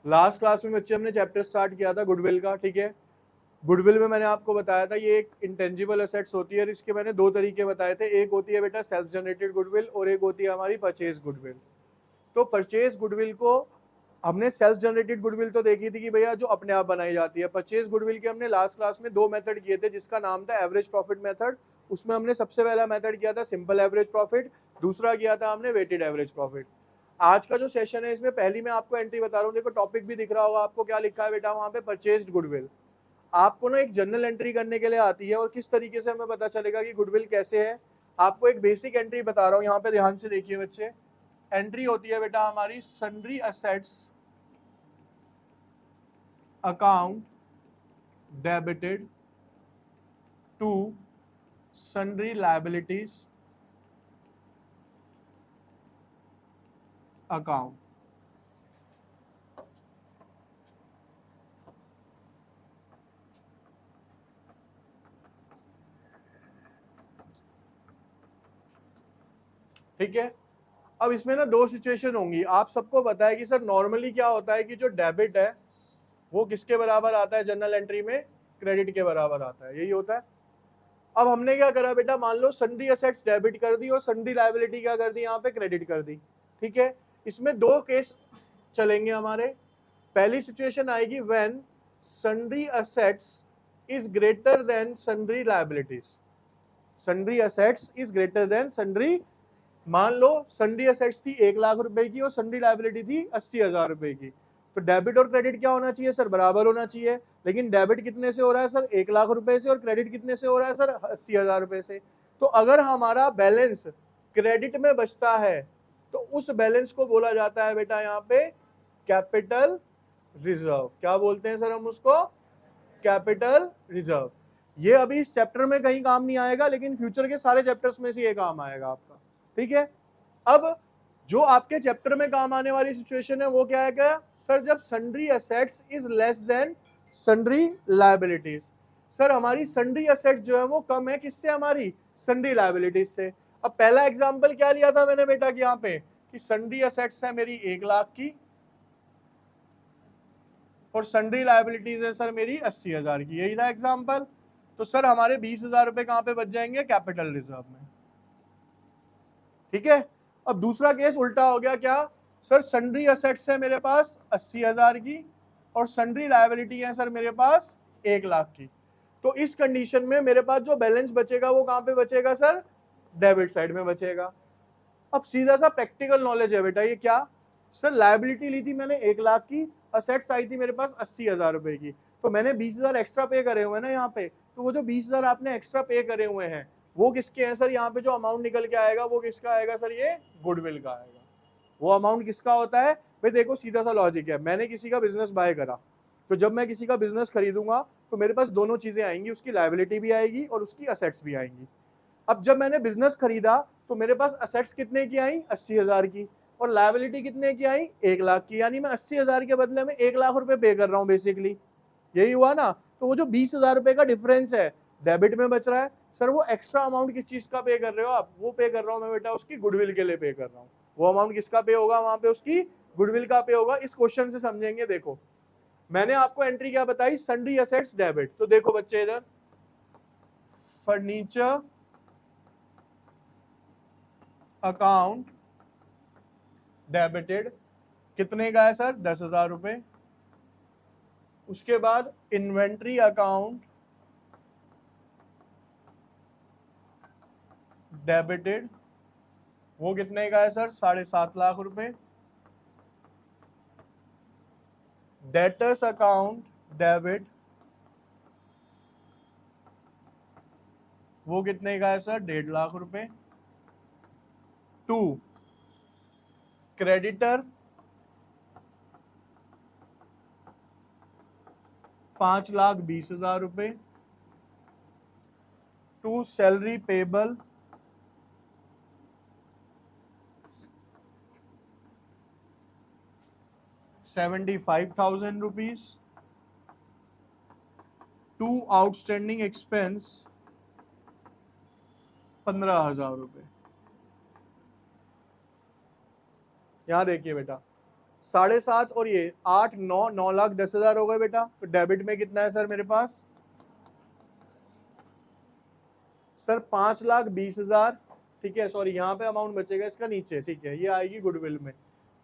Last class में बच्चे हमने चैप्टर स्टार्ट किया था गुडविल का, ठीक है। गुडविल में मैंने आपको बताया था ये एक इंटेंजिबल असेट्स होती है और इसके मैंने दो तरीके बताए थे, एक होती है बेटा सेल्फ जनरेटेड गुडविल और एक होती है हमारी परचेज गुडविल। तो परचेज गुडविल को हमने सेल्फ जनरेटेड गुडविल तो देखी थी कि भैया जो अपने आप बनाई जाती है। परचेज गुडविल के हमने लास्ट क्लास में दो मेथड किए थे जिसका नाम था एवरेज प्रॉफिट मेथड। उसमें हमने सबसे पहला मेथड किया था सिंपल एवरेज प्रॉफिट, दूसरा किया था हमने वेटेड एवरेज प्रॉफिट। आज का जो सेशन है इसमें पहली मैं आपको एंट्री बता रहा हूँ, देखो टॉपिक भी दिख रहा होगा आपको, क्या लिखा है बेटा वहां पे, परचेज्ड गुडविल। आपको ना एक जनरल एंट्री करने के लिए आती है और किस तरीके से हमें पता चलेगा कि गुडविल कैसे है। आपको एक बेसिक एंट्री बता रहा हूँ, यहाँ पे ध्यान से देखिए बच्चे। एंट्री होती है बेटा हमारी sundry assets account debited to sundry liabilities account. ठीक है। अब इसमें ना दो सिचुएशन होंगी, आप सबको पता है कि सर नॉर्मली क्या होता है कि जो डेबिट है वो किसके बराबर आता है जनरल एंट्री में, क्रेडिट के बराबर आता है, यही होता है। अब हमने क्या करा बेटा, मान लो सन्ड्री असेट्स डेबिट कर दी और सन्ड्री लायबिलिटी क्या कर दी, यहाँ पे क्रेडिट कर दी। ठीक है, इसमें दो केस चलेंगे हमारे। पहली सिचुएशन आएगी when sundry assets is greater than sundry liabilities. Sundry assets is greater than sundry, मान लो सन्ड्री असेट्स थी 1 लाख रुपए की और सन्ड्री लायबिलिटी थी 80,000 रुपए की, तो डेबिट और क्रेडिट क्या होना चाहिए सर, बराबर होना चाहिए। लेकिन डेबिट कितने से हो रहा है सर, 1 लाख रुपए से, और क्रेडिट कितने से हो रहा है सर, 80,000 रुपए से। तो अगर हमारा बैलेंस क्रेडिट में बचता है तो उस बैलेंस को बोला जाता है बेटा यहाँ पे कैपिटल रिजर्व। क्या बोलते हैं सर हम उसको, कैपिटल रिजर्व। ये अभी इस चैप्टर में कहीं काम नहीं आएगा लेकिन फ्यूचर के सारे चैप्टर्स में से ये काम आएगा आपका। ठीक है, अब जो आपके चैप्टर में काम आने वाली सिचुएशन है वो क्या है, क्या सर, जब sundry assets is less than sundry liabilities. Sir हमारी सन्ड्री असेट जो है वो कम है किससे, हमारी सन्ड्री लायबिलिटीज से। अब पहला एग्जांपल क्या लिया था मैंने बेटा कि यहाँ पे कि सन्ड्री असेट्स है मेरी 1 लाख की और सन्ड्री लायबिलिटीज है सर मेरी 80,000 की, यही था एग्जांपल। तो सर हमारे 20,000 रुपए कहाँ पे बच जाएंगे, कैपिटल रिजर्व में। ठीक है, अब दूसरा केस उल्टा हो गया, क्या सर, सन्ड्री असेट्स है मेरे पास 80,000 की और सन्ड्री लायबिलिटी है सर मेरे पास 1 लाख की। तो इस कंडीशन में मेरे पास जो बैलेंस बचेगा वो कहाँ पे बचेगा सर, डेबिट साइड में बचेगा। अब सीधा सा प्रैक्टिकल नॉलेज है बेटा, ये क्या सर, लायबिलिटी ली थी मैंने 1 लाख की, असेट्स आई थी मेरे पास 80,000 रुपए की, तो मैंने 20,000 एक्स्ट्रा पे करे हुए हैं ना यहाँ पे। तो वो जो 20,000 आपने एक्स्ट्रा पे करे हुए हैं वो किसके हैं सर, यहाँ पे जो अमाउंट निकल के आएगा वो किसका आएगा सर, ये गुडविल का आएगा। वो अमाउंट किसका होता है भाई, देखो सीधा सा लॉजिक है, मैंने किसी का बिजनेस बाय करा, तो जब मैं किसी का बिजनेस खरीदूंगा तो मेरे पास दोनों चीजें आएंगी, उसकी लायबिलिटी भी आएगी और उसकी असेट्स भी आएंगी। अब जब मैंने बिजनेस खरीदा तो मेरे पास असेट्स कितने की आई, 80,000 की, और लायबिलिटी कितने की आई, 1 लाख की, यानी मैं 80,000 के बदले में 1 लाख रुपए पे कर रहा हूँ बेसिकली, यही हुआ ना। तो वो जो 20,000 रुपए का डिफरेंस है डेबिट में बच रहा है, सर वो एक्स्ट्रा अमाउंट किस चीज का पे कर रहे हो आप, वो पे कर रहा हूँ मैं बेटा उसकी गुडविल के लिए पे कर रहा हूँ। वो अमाउंट किसका पे होगा वहां पे, उसकी गुडविल का पे होगा। इस क्वेश्चन से समझेंगे। देखो मैंने आपको एंट्री क्या बताई, सन्ड्री असेट्स डेबिट, तो देखो बच्चे इधर फर्नीचर अकाउंट डेबिटेड कितने का है सर, 10,000 रुपए। उसके बाद इन्वेंट्री अकाउंट डेबिटेड, वो कितने का है सर, 7.5 लाख रुपए। डेटर्स अकाउंट डेबिट, वो कितने का है सर, 1.5 लाख रुपए। टू क्रेडिटर 5,20,000 रुपए। To salary payable 75,000 rupees. To outstanding expense 15,000 रुपए। यहां देखिए बेटा, 7.5 और ये 8, 9 लाख 10 हजार हो गए बेटा। तो डेबिट में कितना है सर मेरे पास? सर 5,20,000। ठीक है, सॉरी यहाँ पे अमाउंट बचेगा इसका नीचे। ठीक है, ये आएगी गुडविल में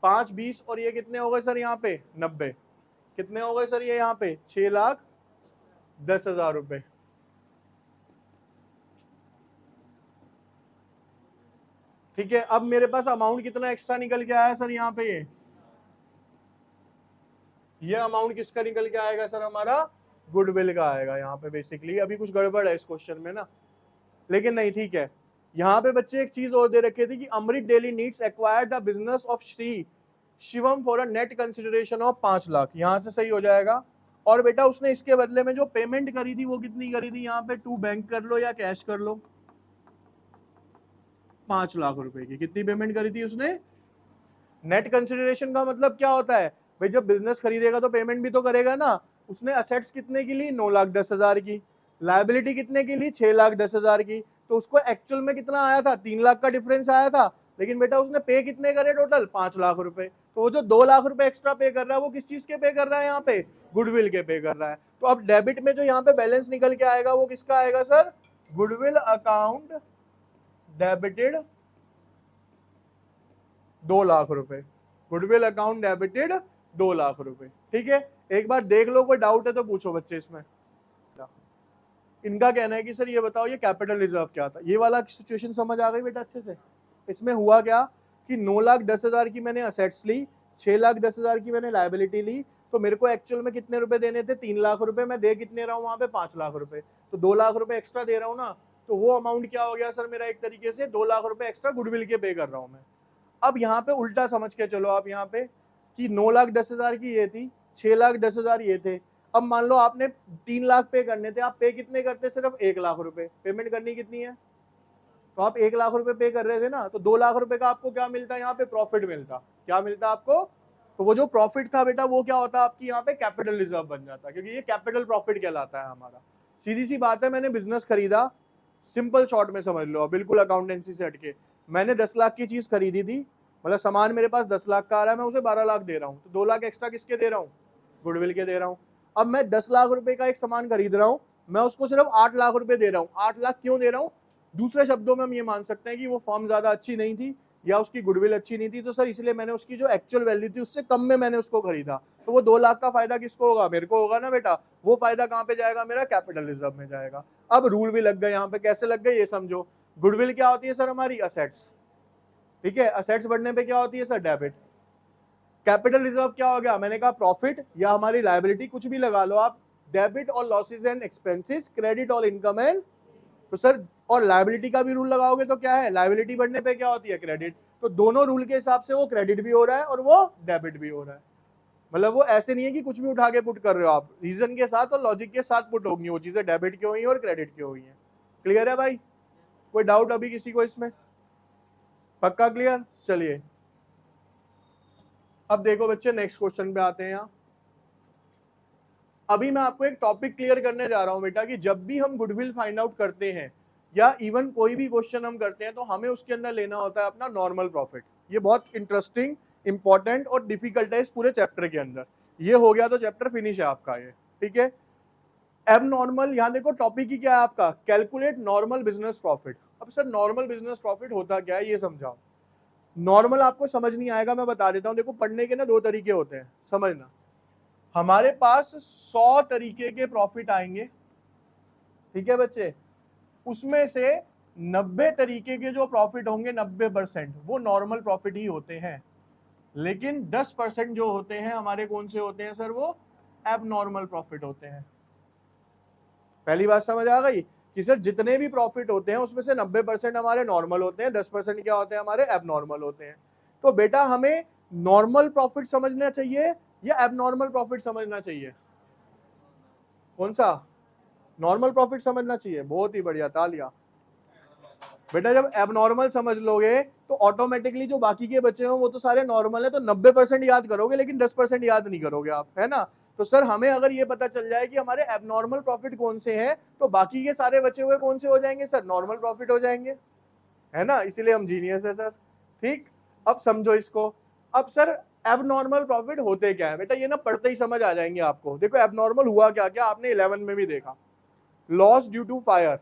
5, 20 और ये कितने हो गए सर यहाँ पे 90। कितने हो गए सर ये यहाँ पे 6,10,000 रुपए। ठीक है, अब मेरे पास अमाउंट कितना एक्स्ट्रा निकल के आया सर यहाँ पे? ये अमाउंट किसका निकल के आएगा सर? हमारा गुडविल का आएगा यहाँ पे। बेसिकली अभी कुछ गड़बड़ है इस क्वेश्चन में ना, लेकिन नहीं ठीक है। यहाँ पे बच्चे एक चीज और दे रखे थे कि Amrit daily needs acquire the business of Shri Shivam for a net consideration of 5 lakh. यहाँ से सही हो जाएगा। और बेटा उसने इसके बदले में जो पेमेंट करी थी वो कितनी करी थी? यहाँ पे टू बैंक कर लो या कैश कर लो, 5 लाख रुपए की। कितनी पेमेंट करी थी उसने? नेट कंसिडरेशन का मतलब क्या होता है भाई? जब बिजनेस खरीदेगा तो पेमेंट भी तो करेगा ना। उसने असेट्स कितने की ली? 9,10,000 की। लायबिलिटी कितने की ली? 6,10,000 की। तो उसको एक्चुअल में कितना आया था? 3 लाख का डिफरेंस आया था। लेकिन बेटा उसने पे कितने करे टोटल? 5 लाख रुपए। तो वो जो 2 लाख रुपए एक्स्ट्रा पे कर रहा है वो किस चीज के पे कर रहा है? यहाँ पे गुडविल के पे कर रहा है। तो अब डेबिट में जो यहाँ पे बैलेंस निकल के आएगा वो किसका आएगा sir? Goodwill account debited 2 lakh रुपए। गुडविल अकाउंट डेबिटेड 2 लाख रुपए। ठीक है, एक बार देख लो, कोई डाउट है तो पूछो बच्चे इसमें। इनका कहना है कि सर ये बताओ ये कैपिटल रिजर्व क्या था? ये वाला सिचुएशन समझ आ गई बेटा अच्छे से? इसमें हुआ क्या कि 9,10,000 की मैंने असेट्स ली, 6,10,000 की मैंने लायबिलिटी ली। तो मेरे को एक्चुअल में कितने रुपए देने थे? 3 लाख रुपए। मैं दे कितने रहा हूँ वहां पे? 5 लाख रुपए। तो 2 लाख रुपए एक्स्ट्रा दे रहा हूँ ना, तो वो अमाउंट क्या हो गया सर मेरा? एक तरीके से 2 लाख रुपए एक्स्ट्रा गुडविल के पे कर रहा हूँ मैं। अब यहाँ पे उल्टा समझ के चलो आप यहाँ पे कि 9,10,000 की ये थी, 6,10,000 ये थे। अब मान लो आपने 3 लाख पे करने थे, आप पे कितने करते? सिर्फ 1 लाख रुपए। पेमेंट करनी कितनी है? तो आप 1 लाख रुपए पे कर रहे थे ना, तो 2 लाख रुपए का आपको क्या मिलता है? यहाँ पे प्रॉफिट मिलता। क्या मिलता आपको? तो वो जो प्रॉफिट था बेटा वो क्या होता आपकी यहाँ पे? कैपिटल रिजर्व बन जाता, क्योंकि ये कैपिटल प्रॉफिट कहलाता है हमारा। सीधी सी बात है, मैंने बिजनेस खरीदा, सिंपल शॉर्ट में समझ लो, बिल्कुल अकाउंटेंसी से हटके। मैंने 10 लाख की चीज खरीदी थी, मतलब सामान मेरे पास 10 लाख का आ रहा है, मैं उसे 12 लाख दे रहा हूँ, तो 2 लाख एक्स्ट्रा किसके दे रहा हूँ? गुडविल के दे रहा हूँ। अब मैं 10 लाख रुपए का एक सामान खरीद रहा हूँ, मैं उसको सिर्फ 8 लाख रुपए दे रहा हूँ। 8 लाख क्यों दे रहा हूँ? दूसरे शब्दों में हम ये मान सकते हैं कि वो फर्म ज्यादा अच्छी नहीं थी या उसकी गुडविल अच्छी नहीं थी, तो सर इसलिए मैंने उसकी जो एक्चुअल वैल्यू थी उससे कम में मैंने उसको खरीदा। तो वो 2 लाख का फायदा किसको होगा? मेरे को होगा ना बेटा। वो फायदा कहाँ पे जाएगा? मेरा कैपिटल रिजर्व में जाएगा। अब रूल भी लग गए यहाँ पे। कैसे लग गए ये समझो। गुडविल क्या होती है सर? हमारी असेट्स। ठीक है, असेट्स बढ़ने पे क्या होती है सर? डेबिट। कैपिटल रिजर्व क्या हो गया? मैंने कहा प्रॉफिट या हमारी लायबिलिटी, कुछ भी लगा लो आप। डेबिट और लॉसेस एंड एक्सपेंसेस, क्रेडिट और इनकम एंड। तो सर और लायबिलिटी का भी रूल लगाओगे तो क्या है? लायबिलिटी बढ़ने पे क्या होती है? क्रेडिट। तो दोनों रूल के हिसाब से वो क्रेडिट भी हो रहा है और वो डेबिट भी हो रहा है। मतलब वो ऐसे नहीं है कि कुछ भी उठा के पुट कर रहे हो आप, रीजन के साथ और लॉजिक के साथ पुट होगी वो चीजें, डेबिट क्यों हुई और क्रेडिट क्यों हुई है। क्लियर है भाई? कोई डाउट अभी किसी को इसमें? पक्का क्लियर? चलिए अब देखो बच्चे, नेक्स्ट क्वेश्चन पे आते हैं। यहाँ अभी मैं आपको एक टॉपिक क्लियर करने जा रहा हूं बेटा कि जब भी हम गुडविल फाइंड आउट करते हैं या इवन कोई भी क्वेश्चन हम करते हैं तो हमें उसके अंदर लेना होता है अपना नॉर्मल प्रॉफिट। ये बहुत इंटरेस्टिंग, इंपॉर्टेंट और डिफिकल्ट है इस पूरे चैप्टर के अंदर। ये हो गया तो चैप्टर फिनिश है आपका ये। ठीक है, एब नॉर्मल, यहाँ देखो टॉपिक ही क्या है आपका? Calculate normal business profit. अब सर नॉर्मल बिजनेस प्रॉफिट होता क्या है ये समझाओ। नॉर्मल आपको समझ नहीं आएगा, मैं बता देता हूं। देखो पढ़ने के ना 2 तरीके होते हैं, समझना। हमारे पास 100 तरीके के प्रॉफिट आएंगे, ठीक है बच्चे। उसमें से 90 तरीके के जो प्रॉफिट होंगे, 90% वो नॉर्मल प्रॉफिट ही होते हैं। लेकिन 10% जो होते हैं हमारे कौन से होते हैं सर? वो एबनॉर्मल प्रॉफिट होते हैं। पहली बात समझ आ गई कि सर जितने भी प्रॉफिट होते हैं उसमें से 90% हमारे नॉर्मल होते हैं, 10% क्या होते हैं? हमारे एबनॉर्मल होते हैं। तो बेटा हमें नॉर्मल प्रॉफिट समझना चाहिए या एबनॉर्मल प्रॉफिट समझना चाहिए? कौन सा? नॉर्मल प्रॉफिट समझना चाहिए। बहुत ही बढ़िया, तालियां। बेटा जब एबनॉर्मल समझ लोगे तो ऑटोमेटिकली जो बाकी के बचे हो वो तो सारे नॉर्मल है, तो 90% याद करोगे लेकिन 10% याद नहीं करोगे आप, है ना। तो सर हमें अगर ये पता चल जाए कि हमारे एबनॉर्मल प्रॉफिट कौन से हैं तो बाकी के सारे बचे हुए कौन से हो जाएंगे सर? नॉर्मल प्रॉफिट हो जाएंगे, है ना। इसीलिए हम जीनियस है सर। ठीक, अब समझो इसको। अब सर एबनॉर्मल प्रॉफिट होते क्या है बेटा, ये ना पढ़ते ही समझ आ जाएंगे आपको। देखो एबनॉर्मल हुआ क्या क्या, आपने 11 में भी देखा, लॉस ड्यू टू फायर,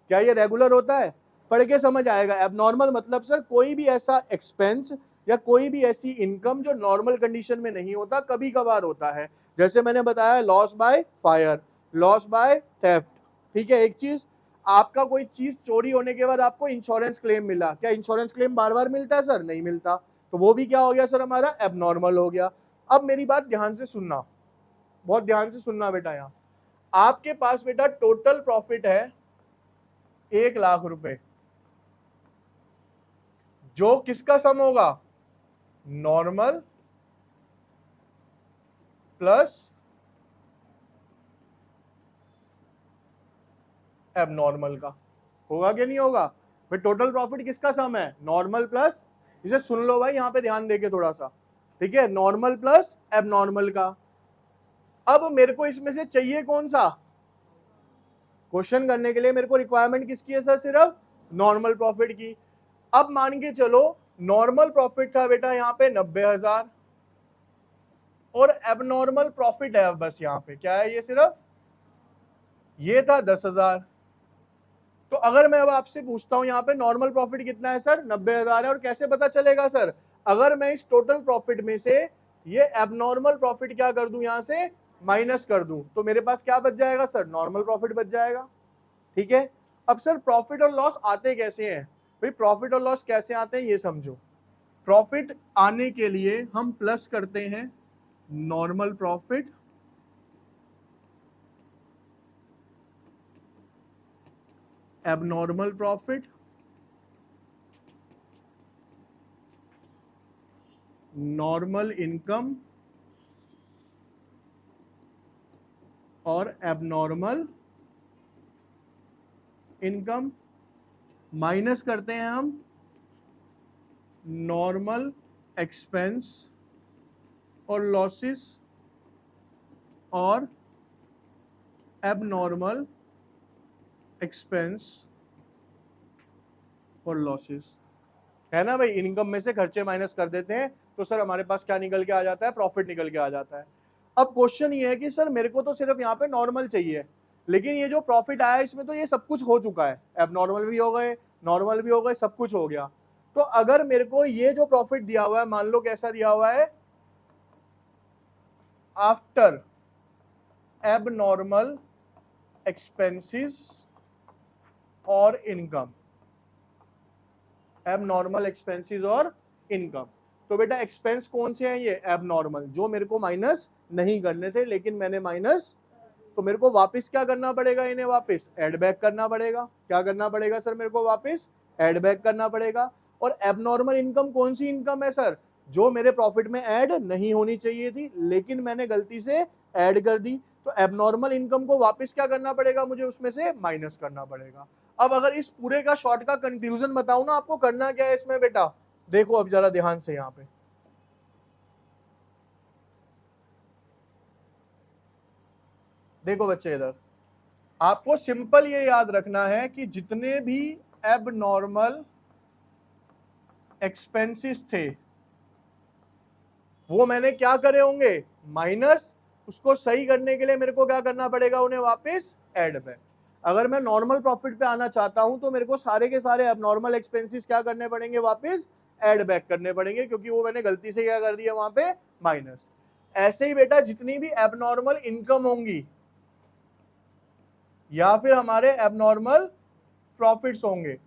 क्या ये रेगुलर होता है? पढ़ के समझ आएगा। एबनॉर्मल मतलब सर कोई भी ऐसा एक्सपेंस या कोई भी ऐसी इनकम जो नॉर्मल कंडीशन में नहीं होता, कभी कभार होता है। जैसे मैंने बताया loss by fire, loss by theft, ठीक है। एक चीज, आपका कोई चीज चोरी होने के बाद आपको इंश्योरेंस क्लेम मिला, क्या इंश्योरेंस क्लेम बार बार मिलता है सर? नहीं मिलता, तो वो भी क्या हो गया सर, हमारा एबनॉर्मल हो गया। अब मेरी बात ध्यान से सुनना, बहुत ध्यान से सुनना बेटा। यहां आपके पास बेटा टोटल प्रॉफिट है 1 लाख रुपए, जो किसका सम होगा? नॉर्मल प्लस एबनॉर्मल का। होगा कि नहीं होगा भाई? टोटल प्रॉफिट किसका सम है? नॉर्मल प्लस, इसे सुन लो भाई यहां पे ध्यान देके थोड़ा सा, ठीक है, नॉर्मल प्लस एबनॉर्मल का। अब मेरे को इसमें से चाहिए कौन सा? क्वेश्चन करने के लिए मेरे को रिक्वायरमेंट किसकी है सर? सिर्फ नॉर्मल प्रॉफिट की। अब मान के चलो नॉर्मल प्रॉफिट था बेटा यहाँ पे 90,000 और एबनॉर्मल प्रॉफिट है बस यहाँ पे क्या है, ये सिर्फ ये था 10,000। तो अगर मैं अब आपसे पूछता हूं यहाँ पे नॉर्मल प्रॉफिट कितना है सर? 90,000 है। और कैसे पता चलेगा सर? अगर मैं इस टोटल प्रॉफिट में से ये एबनॉर्मल प्रॉफिट क्या कर दूं, यहां से माइनस कर दूं, तो मेरे पास क्या बच जाएगा सर? नॉर्मल प्रॉफिट बच जाएगा, ठीक है। अब सर प्रॉफिट और लॉस आते कैसे हैं भाई? प्रॉफिट और लॉस कैसे आते हैं ये समझो। प्रॉफिट आने के लिए हम प्लस करते हैं normal profit, abnormal profit, normal income और एबनॉर्मल इनकम, माइनस करते हैं हम नॉर्मल एक्सपेंस और लॉसेस और एबनॉर्मल एक्सपेंस और लॉसेस, है ना भाई। इनकम में से खर्चे माइनस कर देते हैं तो सर हमारे पास क्या निकल के आ जाता है? प्रॉफिट निकल के आ जाता है। अब क्वेश्चन ये है कि सर मेरे को तो सिर्फ यहाँ पे नॉर्मल चाहिए, लेकिन ये जो प्रॉफिट आया इसमें तो ये सब कुछ हो चुका है, एबनॉर्मल भी हो गए, नॉर्मल भी हो गए, सब कुछ हो गया। तो अगर मेरे को ये जो प्रॉफिट दिया हुआ है, मान लो कैसा दिया हुआ है, आफ्टर एबनॉर्मल एक्सपेंसेस और इनकम, एबनॉर्मल एक्सपेंसेस और इनकम। तो बेटा एक्सपेंस कौन से हैं? ये एबनॉर्मल, जो मेरे को माइनस नहीं करने थे लेकिन मैंने माइनस, तो मेरे को वापस क्या करना पड़ेगा? इन्हें वापस ऐड बैक करना पड़ेगा। क्या करना पड़ेगा सर? मेरे को वापस ऐड बैक करना पड़ेगा। और एबनॉर्मल इनकम कौन सी इनकम है सर? जो मेरे प्रॉफिट में ऐड नहीं होनी चाहिए थी लेकिन मैंने गलती से ऐड कर दी। तो एबनॉर्मल इनकम को वापस क्या करना पड़ेगा? मुझे उसमें से माइनस करना पड़ेगा। अब अगर इस पूरे का शॉर्ट का कंक्लूजन बताऊं ना आपको, करना क्या है इसमें बेटा, देखो अब जरा ध्यान से यहां पे देखो बच्चे, इधर आपको सिंपल ये याद रखना है कि जितने भी एबनॉर्मल एक्सपेंसेस थे वो मैंने क्या करे होंगे? माइनस। उसको सही करने के लिए मेरे को क्या करना पड़ेगा? उन्हें वापस ऐड बैक। अगर मैं नॉर्मल प्रॉफिट पे आना चाहता हूं तो मेरे को सारे के सारे एबनॉर्मल एक्सपेंसेस क्या करने पड़ेंगे? वापस ऐड बैक करने पड़ेंगे, क्योंकि वो मैंने गलती से क्या कर दिया वहां पे? माइनस। ऐसे ही बेटा जितनी भी एबनॉर्मल इनकम होंगी या फिर हमारे एबनॉर्मल प्रॉफिट्स होंगे,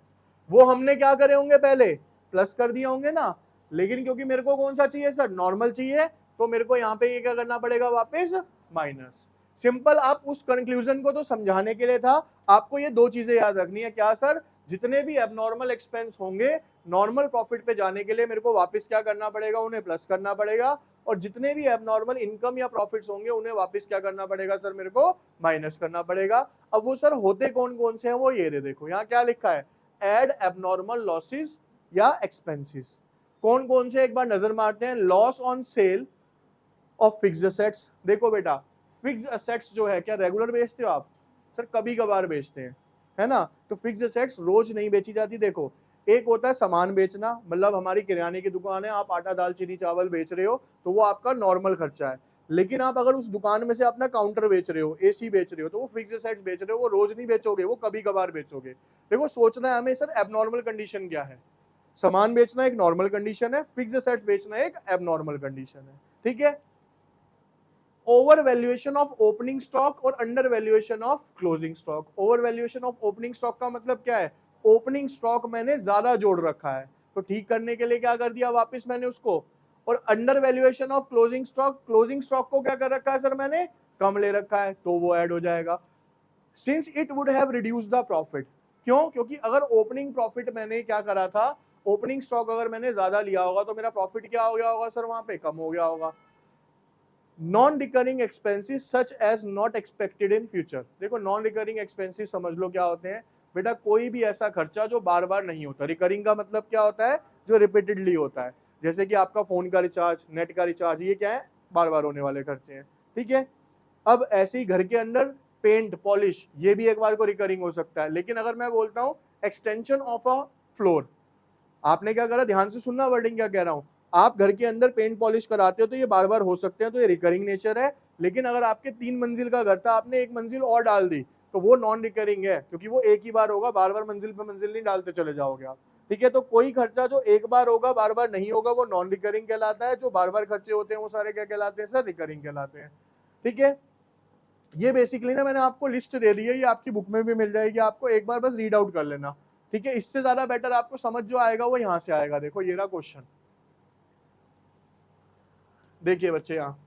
वो हमने क्या करे होंगे? पहले प्लस कर दिए होंगे ना। लेकिन क्योंकि मेरे को कौन सा चाहिए सर? नॉर्मल चाहिए, तो मेरे को यहाँ पे ये क्या करना पड़ेगा? वापस माइनस। सिंपल। आप उस कंक्लूजन को तो समझाने के लिए था, आपको ये दो चीजें याद रखनी है। क्या सर? जितने भी एबनॉर्मल एक्सपेंस होंगे नॉर्मल प्रॉफिट पे जाने के लिए मेरे को वापस क्या करना पड़ेगा? उन्हें प्लस करना पड़ेगा। और जितने भी एबनॉर्मल इनकम या प्रॉफिट्स होंगे उन्हें वापस क्या करना पड़ेगा सर? मेरे को माइनस करना पड़ेगा। अब वो सर होते कौन कौन से हैं? वो ये देखो यहाँ क्या लिखा है, एड एबनॉर्मल लॉसेस या एक्सपेंसेस। कौन कौन से एक बार नजर मारते हैं। Loss on sale of fixed assets. देखो बेटा फिक्स्ड असेट्स जो है, क्या रेगुलर बेचते हो आप? सर कभी कभार बेचते हैं, है ना। तो फिक्स्ड असेट्स रोज नहीं बेची जाती। देखो एक होता है सामान बेचना, मतलब हमारी किराने की दुकान है, आप आटा दाल चीनी चावल बेच रहे हो तो वो आपका नॉर्मल खर्चा है। लेकिन आप अगर उस दुकान में से अपना काउंटर बेच रहे हो, एसी बेच रहे हो, तो वो फिक्स्ड एसेट्स बेच रहे हो, वो रोज नहीं बेचोगे, वो कभी कभार बेचोगे। देखो सोचना है हमें सर एबनॉर्मल कंडीशन क्या है। सामान बेचना एक नॉर्मल कंडीशन है, फिक्स्ड एसेट्स बेचना एक एबनॉर्मल कंडीशन है। ठीक है। Over valuation of opening stock और under valuation of closing stock. Over valuation of opening stock का मतलब क्या है, ओपनिंग स्टॉक मैंने ज्यादा जोड़ रखा है, तो ठीक करने के लिए क्या कर दिया वापस मैंने उसको। और under valuation of closing stock, closing stock को क्या कर रखा है सर मैंने, कम ले रखा है, तो वो ऐड हो जाएगा। Since it would have reduce the profit, क्यों, क्योंकि अगर ओपनिंग प्रॉफिट मैंने क्या करा था, ओपनिंग स्टॉक अगर मैंने ज्यादा लिया होगा तो मेरा प्रॉफिट क्या हो गया होगा सर, वहां पे कम हो गया होगा। Non recurring expenses such as not expected in future. देखो नॉन रिकरिंग एक्सपेंसेस समझ लो क्या होते हैं बेटा, कोई भी ऐसा खर्चा जो बार बार नहीं होता। रिकरिंग का मतलब क्या होता है, जो रिपीटेडली होता है, जैसे कि आपका फोन का रिचार्ज, नेट का रिचार्ज, ये क्या है, बार बार होने वाले खर्चे हैं। ठीक है। अब ऐसे ही घर के अंदर पेंट पॉलिश, ये भी एक बार को रिकरिंग हो सकता है। लेकिन अगर मैं बोलता हूं एक्सटेंशन ऑफ अ फ्लोर, आपने क्या करा, ध्यान से सुनना वर्डिंग क्या कह रहा हूं, आप घर के अंदर पेंट पॉलिश कराते हो तो ये बार बार हो सकते हैं, तो ये रिकरिंग नेचर है। लेकिन अगर आपके 3 मंजिल का घर था, आपने एक मंजिल और डाल दी, तो वो नॉन रिकरिंग है, क्योंकि वो एक ही बार होगा, बार बार मंजिल पे मंजिल नहीं डालते चले जाओगे आप। ठीक है। तो कोई खर्चा जो एक बार होगा बार बार नहीं होगा वो नॉन रिकरिंग कहलाता है, जो बार बार खर्चे होते हैं वो सारे क्या कहलाते हैं सर, रिकरिंग कहलाते हैं। ठीक है। ये बेसिकली ना मैंने आपको लिस्ट दे दी है, ये आपकी बुक में भी मिल जाएगी, आपको एक बार बस रीड आउट कर लेना। ठीक है। इससे ज्यादा बेटर आपको समझ जो आएगा वो यहां से आएगा। देखो ये रहा क्वेश्चन, देखिए बच्चे यहाँ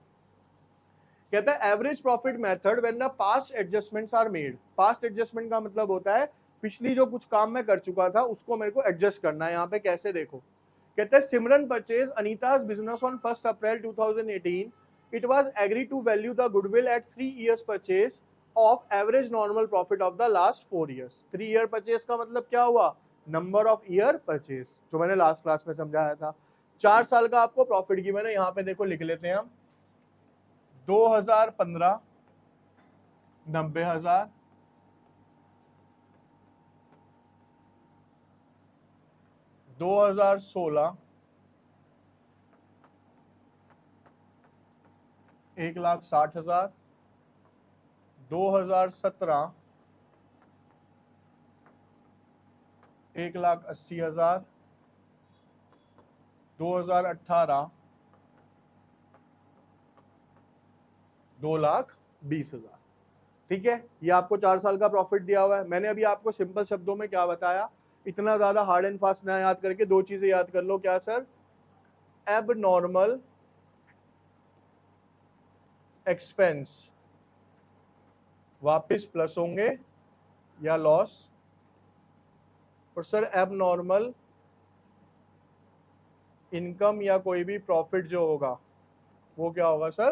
कहता है average profit method when the past adjustments are made. Past adjustment का मतलब होता है पिछली जो कुछ काम मैं कर चुका था उसको मेरे को एडजस्ट करना है। यहाँ पे कैसे, देखो कहते हैं Simran purchase Anita's business on 1 April 2018. It was agreed to value the goodwill at 3 years purchase of average normal profit of the last 4 years. 3 year purchase का मतलब क्या हुआ, नंबर ऑफ ईयर परचेज, जो मैंने लास्ट क्लास में समझाया था। 4 साल का आपको प्रॉफिट की मैंने यहाँ पे देखो लिख लेते हैं हम, 2015 90,000, 2016 1,60,000, 2017 1,80,000, 2018 2,20,000। ठीक है। ये आपको 4 साल का प्रॉफिट दिया हुआ है। मैंने अभी आपको सिंपल शब्दों में क्या बताया, इतना ज्यादा हार्ड एंड फास्ट ना याद करके दो चीजें याद कर लो। क्या सर, एब नॉर्मल एक्सपेंस वापिस प्लस होंगे या लॉस, और सर एब नॉर्मल इनकम या कोई भी प्रॉफिट जो होगा वो क्या होगा सर।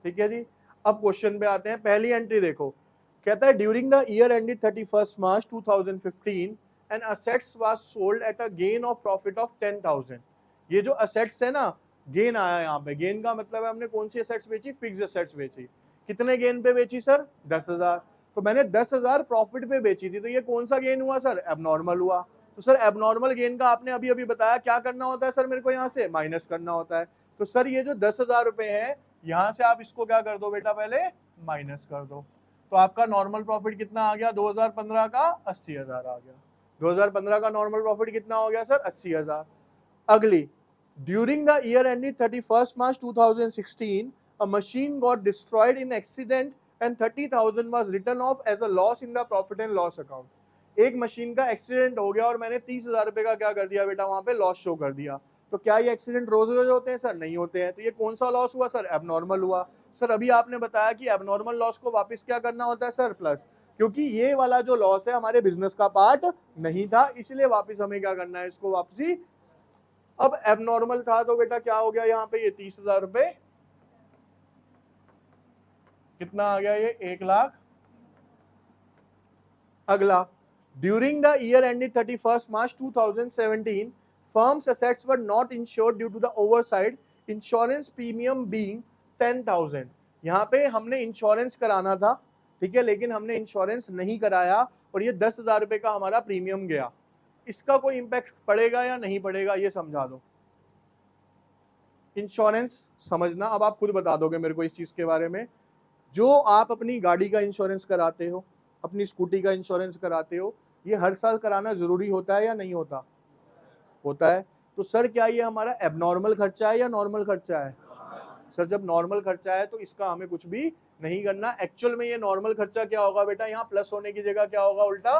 ठीक है जी। अब क्वेश्चन पे आते हैं। पहली एंट्री देखो, कहता है during the year ended 31 March 2015 and assets was sold at a gain of profit of 10,000। ये जो असेट्स है ना, गेन आया यहाँ पे, गेन का मतलब है हमने कौन सी असेट्स बेची, फिक्स्ड असेट्स बेची। कितने गेन पे बेची सर, 10,000। तो मैंने 10,000 प्रॉफिट पे बेची थी, तो ये कौन सा गेन हुआ सर, एबनॉर्मल हुआ। तो सर एबनॉर्मल गेन का आपने अभी अभी बताया क्या करना होता है सर, मेरे को यहाँ से माइनस करना होता है। तो सर ये जो 10,000 रुपए है, यहां से आप इसको क्या कर दो बेटा, पहले माइनस कर दो। तो आपका नॉर्मल प्रॉफिट कितना आ गया 2015 का, 80,000 आ गया। 2015 का नॉर्मल प्रॉफिट कितना हो गया सर, 80,000। अगली, during the year ended 31 March 2016 a machine got destroyed in accident and 30,000 was written off as a loss in the profit and loss account। एक मशीन का एक्सीडेंट हो गया और मैंने 30,000 रुपए का क्या कर दिया बेटा, वहां पे लॉस शो कर दिया। तो क्या ये एक्सीडेंट रोज रोज होते हैं सर, नहीं होते हैं। तो ये कौन सा लॉस हुआ सर, एबनॉर्मल हुआ। सर अभी आपने बताया कि एबनॉर्मल लॉस को वापस क्या करना होता है सर, प्लस, क्योंकि ये वाला जो लॉस है हमारे बिजनेस का पार्ट नहीं था, इसलिए वापस हमें क्या करना है, इसको वापसी। अब एबनॉर्मल था तो बेटा क्या हो गया यहाँ पे, ये 30,000 रुपए कितना आ गया, ये 1,00,000। अगला, during the year ended 31 March 2017 firm's assets were not insured due to the oversight, insurance premium being 10,000। यहाँ पे हमने इंश्योरेंस कराना था, ठीक है, लेकिन हमने इंश्योरेंस नहीं कराया और ये 10,000 रुपए का हमारा प्रीमियम गया। इसका कोई इंपैक्ट पड़ेगा या नहीं पड़ेगा ये समझा दो। इंश्योरेंस समझना, अब आप खुद बता दोगे मेरे को इस चीज के बारे में। जो आप अपनी गाड़ी का इंश्योरेंस कराते हो, अपनी स्कूटी का इंश्योरेंस कराते हो, ये हर साल कराना जरूरी होता है या नहीं होता? होता है। तो सर क्या ये हमारा एबनॉर्मल खर्चा है या नॉर्मल खर्चा है? सर जब नॉर्मल खर्चा है तो इसका हमें कुछ भी नहीं करना। एक्चुअल में ये नॉर्मल खर्चा क्या होगा बेटा, यहाँ प्लस होने की जगह क्या होगा, उल्टा,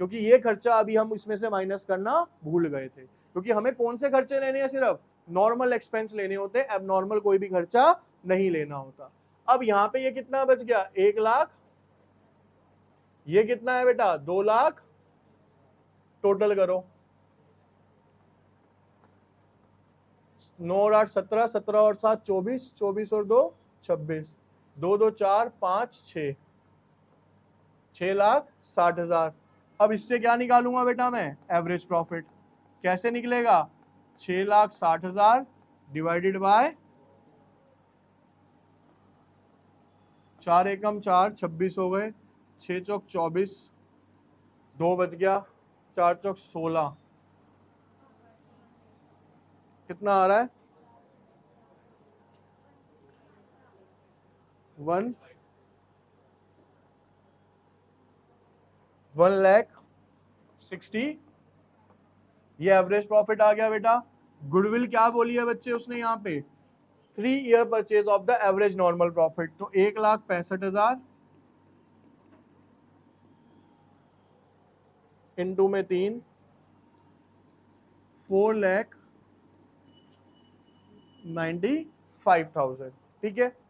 क्योंकि ये खर्चा अभी हम इसमें से माइनस करना भूल गए थे। क्योंकि हमें कौन से खर्चे लेने हैं, सिर्फ नॉर्मल एक्सपेंस लेने होते हैं, एबनॉर्मल कोई भी खर्चा नहीं लेना होता। अब यहाँ पे ये कितना बच गया, 1 लाख, ये कितना है बेटा 2 लाख, टोटल करो 9 और 8 17, 17 और 7 24, 24 और 2 26, 2 2 4 5 6, 6,60,000। अब इससे क्या निकालूंगा बेटा मैं, एवरेज प्रॉफिट। कैसे निकलेगा, 6,60,000 डिवाइडेड बाय 4 एकम 4, 26 हो गए, 6 चौक 24, 2 बच गया, 4 चौक 16, कितना आ रहा है, 1,60,000, ये एवरेज प्रॉफिट आ गया बेटा। गुडविल क्या बोली है बच्चे उसने यहाँ पे, 3 year purchase of the average normal profit, तो 1,65,000 इंटू में 3, 4,95,000, ठीक है।